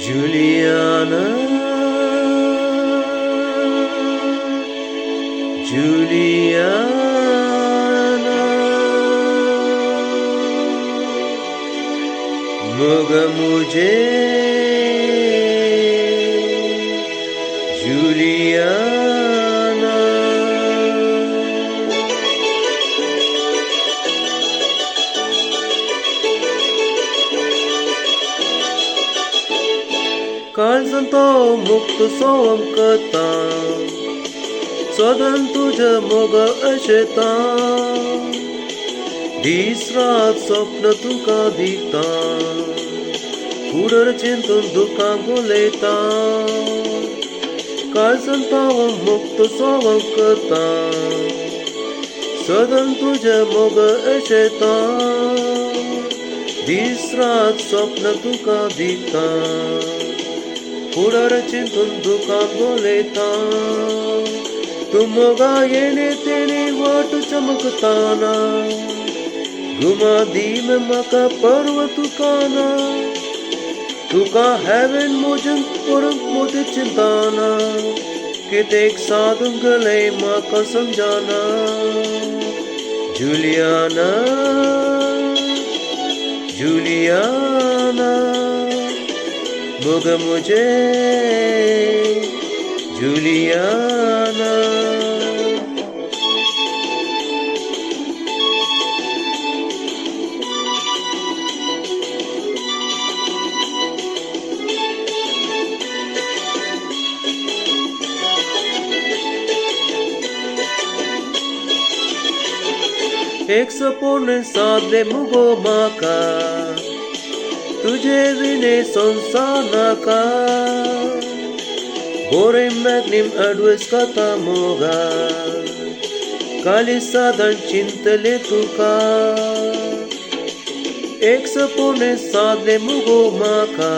Juliana, Juliana, moga mujhe Juliana. काळजांतो मुक्त सोवम करता सदन तुझ्या मोग अशेता दीस रात स्वप्न तुका दिता कुडर चिंतून दुखा गोलयता काळजांतो मुक्त सोवम करता सदन तुझ्या मोग अशेता दीस रात स्वप्न तुका दिता कुडर चिंतून दुकान गोलयता तू मोगा येणे तेणे वाट चमकताना घुमा दीम म्हाका पर्व तुकाना तुका हेवेन मोजून पडूंक मोदी चिंताना कितेक साधूंक गलय म्हाका समजाना जुलियाना जुलियाना मोगा मुझे जुलियाना. एक सपोने साधले मुगो माका तुझे विने संसार नाका बोरे मैग्निम अडवस कथा मोगा काली साधन चिंतले तुका एक सपोने साधले मुगो माका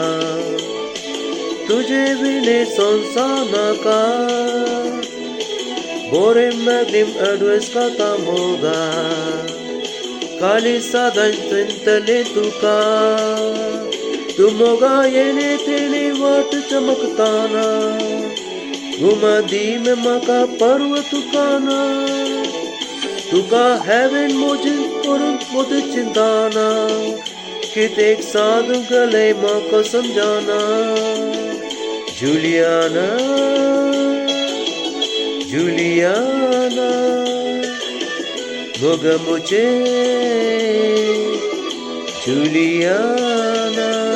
तुझे विने संसार नाका बोरे मैग्निम अडवस कथा मोगा काली साधन चिंतले तुका तू मोगा येणे तेणे वाट चमकताना घुमा दीम म्हाका पर्व तुकाना तुका हेवेन मोजीन करून मोद चिंताना कितेक साधूंक गलय म्हाका समजाना जुलियाना जुलियाना मोगा मुझे जुलियाना.